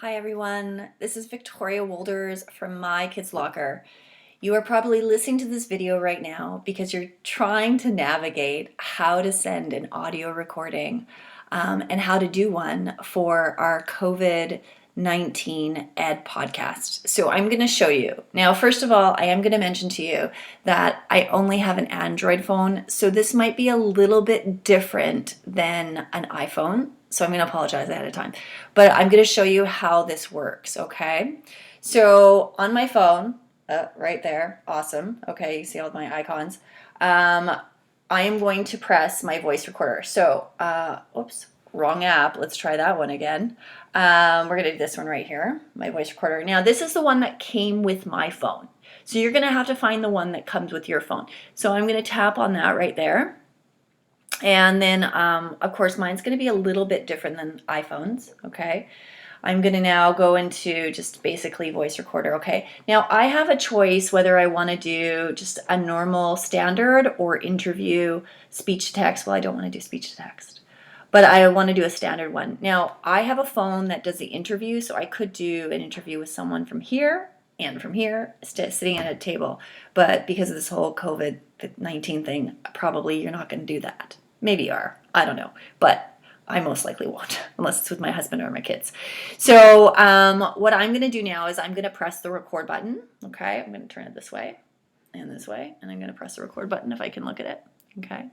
Hi everyone, this is Victoria Wolders from My Kids Locker. You are probably listening to this video right now because you're trying to navigate how to send an audio recording and how to do one for our COVID-19 Ed podcast. So I'm going to show you. Now, first of all, I am going to mention to you that I only have an Android phone, so this might be a little bit different than an iPhone. So I'm going to apologize ahead of time, but I'm going to show you how this works, okay? So on my phone, right there, awesome. Okay, you see all my icons. I am going to press my voice recorder. So, oops, wrong app. Let's try that one again. We're going to do this one right here, my voice recorder. Now, this is the one that came with my phone. So you're going to have to find the one that comes with your phone. So I'm going to tap on that right there. And then, of course, mine's going to be a little bit different than iPhone's, okay? I'm going to now go into just basically voice recorder, okay? Now, I have a choice whether I want to do just a normal standard or interview speech to text. Well, I don't want to do speech to text, but I want to do a standard one. Now, I have a phone that does the interview, so I could do an interview with someone from here and from here, sitting at a table. But because of this whole COVID-19 thing, probably you're not going to do that. Maybe you are. I don't know. But I most likely won't, unless it's with my husband or my kids. So what I'm going to do now is I'm going to press the record button. Okay, I'm going to turn it this way, and I'm going to press the record button if I can look at it. Okay.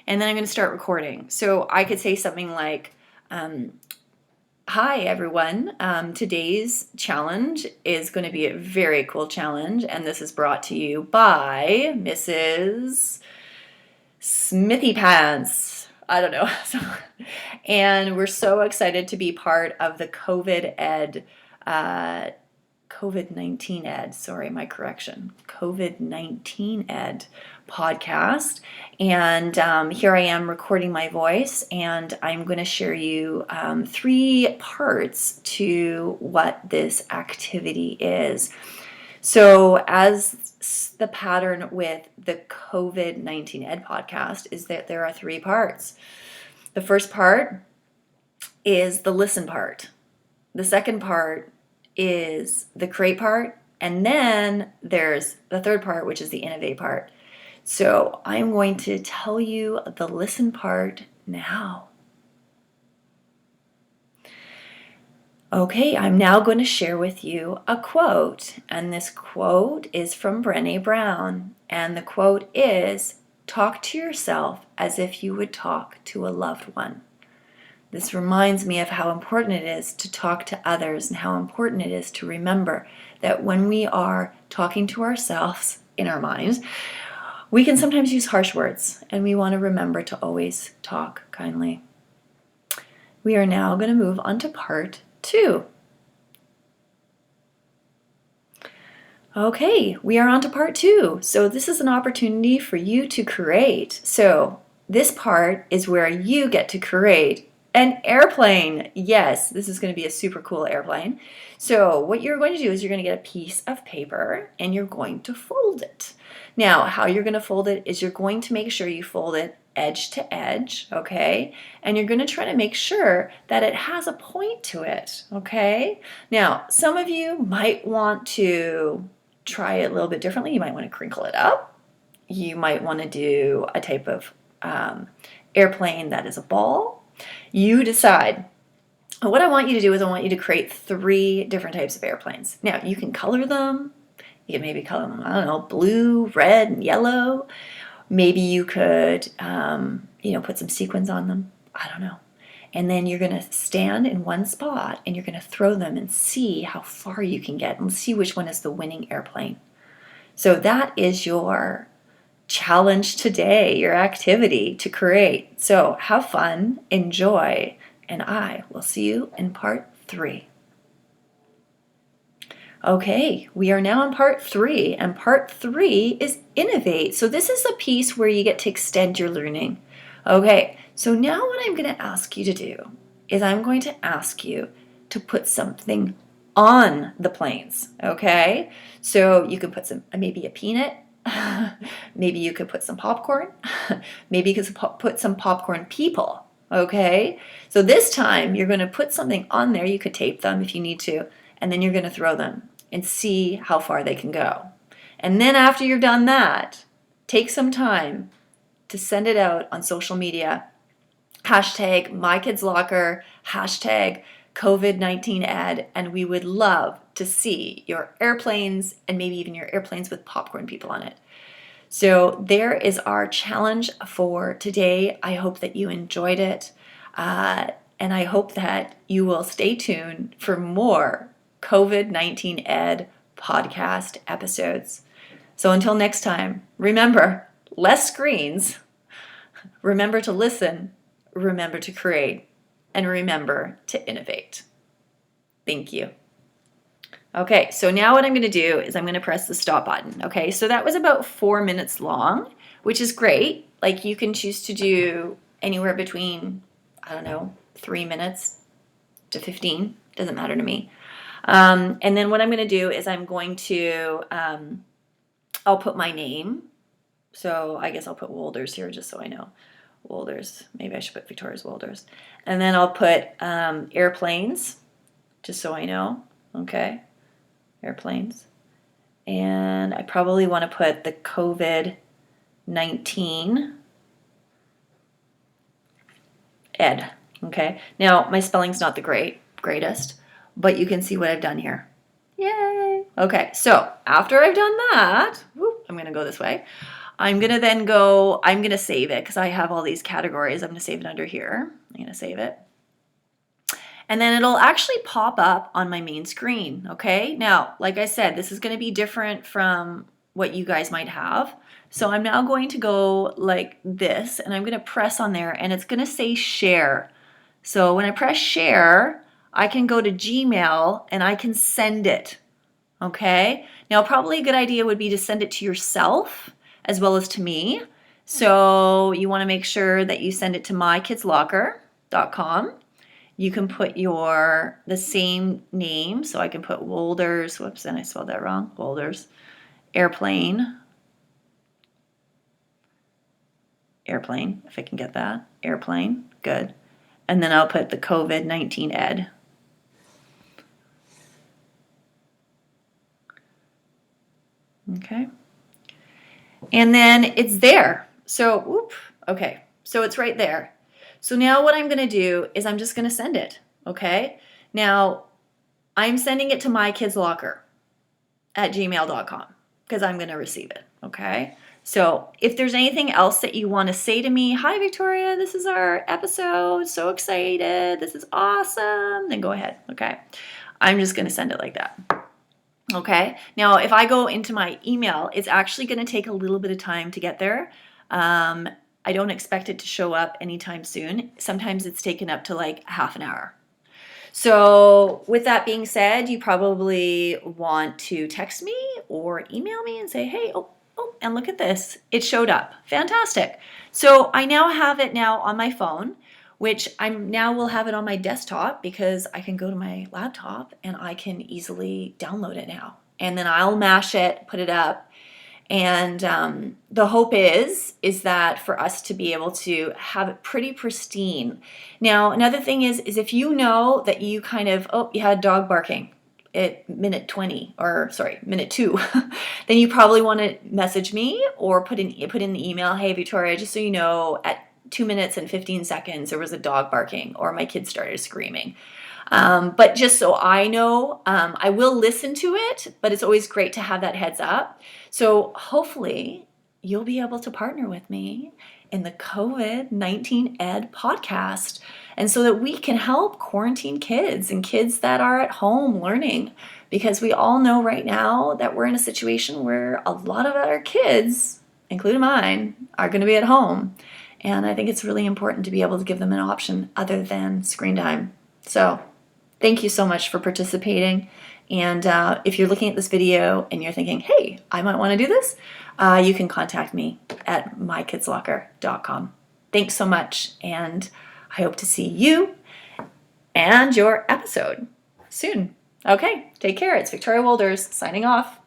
And then I'm going to start recording. So I could say something like, hi, everyone. Today's challenge is going to be a very cool challenge, and this is brought to you by Mrs. Smithy Pants. I don't know. And we're so excited to be part of the COVID-19 Ed, sorry, my correction, COVID-19 Ed podcast. And here I am recording my voice, and I'm going to share you 3 parts to what this activity is. So as the pattern with the COVID-19 Ed podcast is that there are 3 parts. The first part is the listen part. The second part is the create part. And then there's the third part, which is the innovate part. So I'm going to tell you the listen part now. Okay, I'm now going to share with you a quote, and this quote is from Brené Brown, and the quote is, "Talk to yourself as if you would talk to a loved one." This reminds me of how important it is to talk to others and how important it is to remember that when we are talking to ourselves in our minds, we can sometimes use harsh words, and we want to remember to always talk kindly. We are now going to move on to part 2. Okay, we are on to part 2. So this is an opportunity for you to create. So this part is where you get to create an airplane. Yes, this is going to be a super cool airplane. So what you're going to do is you're going to get a piece of paper and you're going to fold it. Now, how you're going to fold it is you're going to make sure you fold it edge to edge, okay? And you're going to try to make sure that it has a point to it, okay? Now, some of you might want to try it a little bit differently. You might want to crinkle it up. You might want to do a type of airplane that is a ball. You decide. What I want you to do is I want you to create 3 different types of airplanes. Now, you can color them. You can maybe color them, I don't know, blue, red, and yellow. Maybe you could, put some sequins on them. I don't know. And then you're going to stand in one spot and you're going to throw them and see how far you can get and see which one is the winning airplane. So that is your challenge today, your activity to create. So have fun, enjoy, and I will see you in part 3. Okay, we are now in part 3, and part 3 is innovate. So this is a piece where you get to extend your learning. Okay, so now what I'm going to ask you to do is I'm going to ask you to put something on the planes, okay? So you can put maybe a peanut, maybe you could put some popcorn, maybe you could put some popcorn people, Okay? So this time you're going to put something on there. You could tape them if you need to, and then you're going to throw them and see how far they can go. And then after you've done that, take some time to send it out on social media. Hashtag MyKidsLocker, hashtag Covid19Ed, and we would love to see your airplanes and maybe even your airplanes with popcorn people on it. So there is our challenge for today. I hope that you enjoyed it, and I hope that you will stay tuned for more Covid19Ed podcast episodes. So until next time, remember, less screens, remember to listen, remember to create, and remember to innovate. Thank you. Okay, so now what I'm going to do is I'm going to press the stop button. Okay, so that was about 4 minutes long, which is great. Like you can choose to do anywhere between, I don't know, 3 minutes to 15. Doesn't matter to me. And then what I'm going to do is I'm going to, I'll put my name. So I guess I'll put Wolders here just so I know. Wolders. Maybe I should put Victoria's Wolders. And then I'll put airplanes, just so I know. Okay. Airplanes. And I probably want to put the Covid-19 Ed. Okay. Now, my spelling's not the greatest, but you can see what I've done here. Yay. Okay. So after I've done that, I'm going to go this way. I'm going to then go, I'm going to save it because I have all these categories. I'm going to save it under here. I'm going to save it. And then it'll actually pop up on my main screen, okay? Now, like I said, this is going to be different from what you guys might have. So I'm now going to go like this, and I'm going to press on there, and it's going to say share. So when I press share, I can go to Gmail, and I can send it, okay? Now, probably a good idea would be to send it to yourself as well as to me. So you want to make sure that you send it to mykidslocker.com. You can put the same name, so I can put Wolders, whoops, and I spelled that wrong, Wolders, airplane, if I can get that, airplane, good. And then I'll put the Covid-19Ed. Okay. And then it's there. So, okay, so it's right there. So now what I'm going to do is I'm just going to send it, okay? Now, I'm sending it to mykidslocker@gmail.com because I'm going to receive it, okay? So if there's anything else that you want to say to me, hi, Victoria, this is our episode, so excited, this is awesome, then go ahead, okay? I'm just going to send it like that. Okay, now if I go into my email, it's actually going to take a little bit of time to get there. I don't expect it to show up anytime soon. Sometimes it's taken up to like half an hour. So with that being said, you probably want to text me or email me and say, hey, oh, and look at this. It showed up. Fantastic. So I now have it now on my phone, which now will have it on my desktop because I can go to my laptop and I can easily download it now. And then I'll mash it, put it up. And the hope is that for us to be able to have it pretty pristine. Now, another thing is if you know that you kind of, you had dog barking at minute 20, or sorry, minute 2, then you probably want to message me or put in the email, hey, Victoria, just so you know, at 2 minutes and 15 seconds, there was a dog barking or my kid started screaming. But just so I know, I will listen to it, but it's always great to have that heads up. So hopefully you'll be able to partner with me in the Covid-19Ed podcast, and so that we can help quarantine kids and kids that are at home learning, because we all know right now that we're in a situation where a lot of our kids, including mine, are going to be at home. And I think it's really important to be able to give them an option other than screen time. So thank you so much for participating. And if you're looking at this video and you're thinking, hey, I might want to do this, you can contact me at mykidslocker.com. Thanks so much, and I hope to see you and your episode soon. Okay, take care. It's Victoria Wolders signing off.